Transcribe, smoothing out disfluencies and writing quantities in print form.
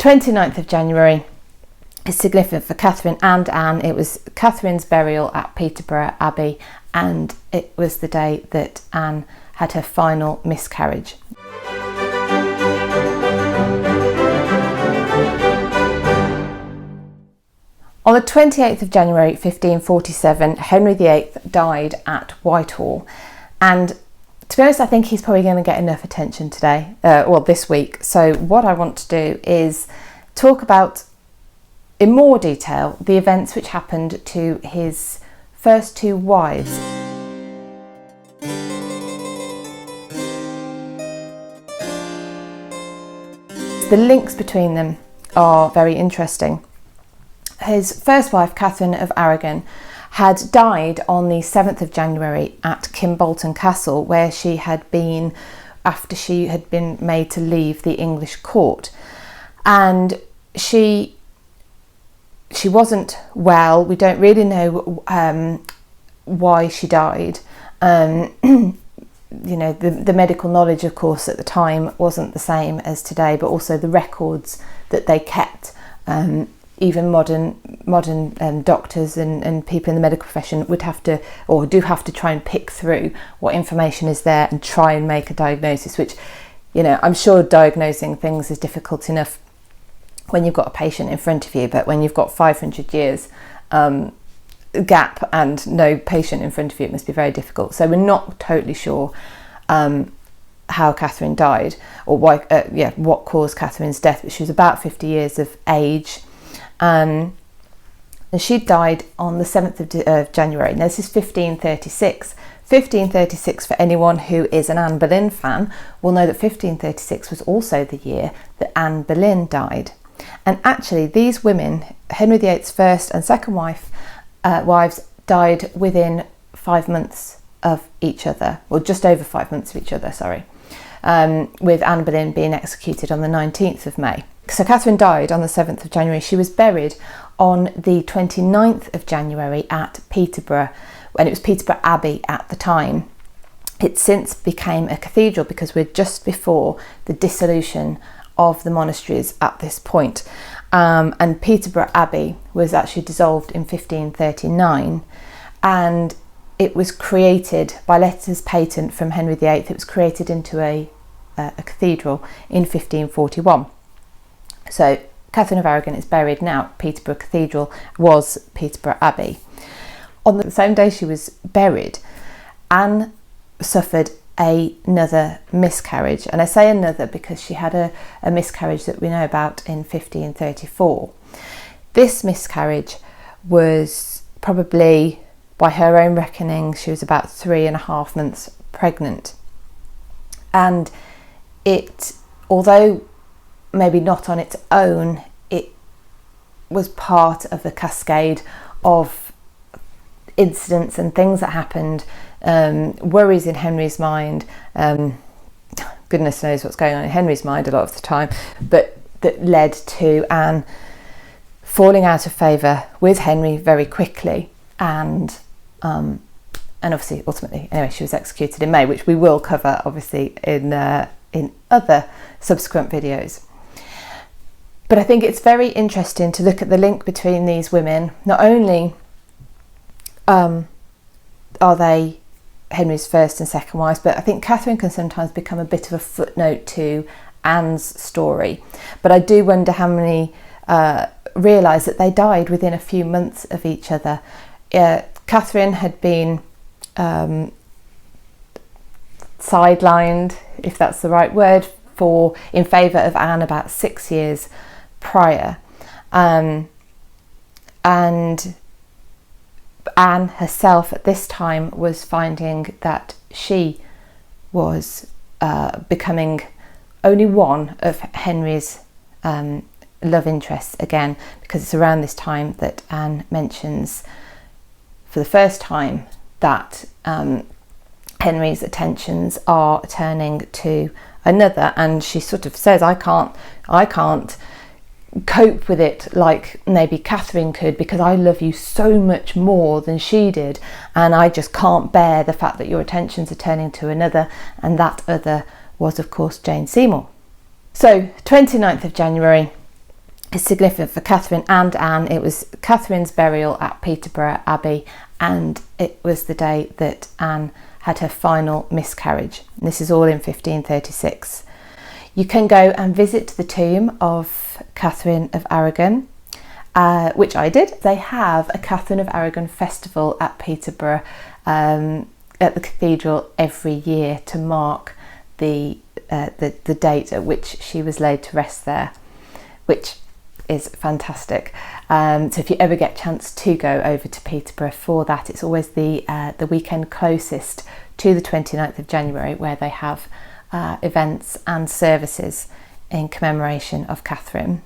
29th of January is significant for Catherine and Anne. It was Catherine's burial at Peterborough Abbey, and it was the day that Anne had her final miscarriage. On the 28th of January 1547, Henry VIII died at Whitehall, and to be honest, I think he's probably going to get enough attention today, this week. So what I want to do is talk about in more detail the events which happened to his first two wives. The links between them are very interesting. His first wife, Katherine of Aragon, had died on the 7th of January at Kimbolton Castle, where she had been after she had been made to leave the English court. And she wasn't well. We don't really know why she died. The medical knowledge, of course, at the time wasn't the same as today, but also the records that they kept. Even modern doctors and people in the medical profession would have to, or do have to, try and pick through what information is there and try and make a diagnosis, which, I'm sure diagnosing things is difficult enough when you've got a patient in front of you, but when you've got 500 years gap and no patient in front of you, it must be very difficult. So we're not totally sure how Catherine died, or why, what caused Catherine's death, but she was about 50 years of age. And she died on the 7th of January. Now, this is 1536. 1536, for anyone who is an Anne Boleyn fan, will know that 1536 was also the year that Anne Boleyn died. And actually, these women, Henry VIII's first and second wives, died within 5 months of each other, or just over 5 months of each other, with Anne Boleyn being executed on the 19th of May. So Catherine died on the 7th of January. She was buried on the 29th of January at Peterborough, when it was Peterborough Abbey at the time. It since became a cathedral because we're just before the dissolution of the monasteries at this point. And Peterborough Abbey was actually dissolved in 1539, and it was created by letters patent from Henry VIII. It was created into a cathedral in 1541. So Katherine of Aragon is buried now. Peterborough Cathedral was Peterborough Abbey. On the same day she was buried, Anne suffered another miscarriage. And I say another because she had a miscarriage that we know about in 1534. This miscarriage was probably, by her own reckoning, she was about 3.5 months pregnant. And it, although maybe not on its own, it was part of a cascade of incidents and things that happened, worries in Henry's mind. Goodness knows what's going on in Henry's mind a lot of the time, but that led to Anne falling out of favour with Henry very quickly, and obviously ultimately, anyway, she was executed in May, which we will cover obviously in other subsequent videos. But I think it's very interesting to look at the link between these women. Not only are they Henry's first and second wives, but I think Catherine can sometimes become a bit of a footnote to Anne's story. But I do wonder how many realise that they died within a few months of each other. Catherine had been sidelined, if that's the right word, in favour of Anne about 6 years prior, and Anne herself at this time was finding that she was becoming only one of Henry's love interests again, because it's around this time that Anne mentions for the first time that Henry's attentions are turning to another, and she sort of says, I can't cope with it like maybe Catherine could, because I love you so much more than she did, and I just can't bear the fact that your attentions are turning to another. And that other was, of course, Jane Seymour. So 29th of January It's significant for Catherine and Anne. It was Catherine's burial at Peterborough Abbey, and it was the day that Anne had her final miscarriage. And this is all in 1536. You can go and visit the tomb of Katherine of Aragon, which I did. They have a Katherine of Aragon festival at Peterborough, at the cathedral every year to mark the date at which she was laid to rest there, which is fantastic. So if you ever get a chance to go over to Peterborough for that, it's always the weekend closest to the 29th of January where they have events and services in commemoration of Catherine.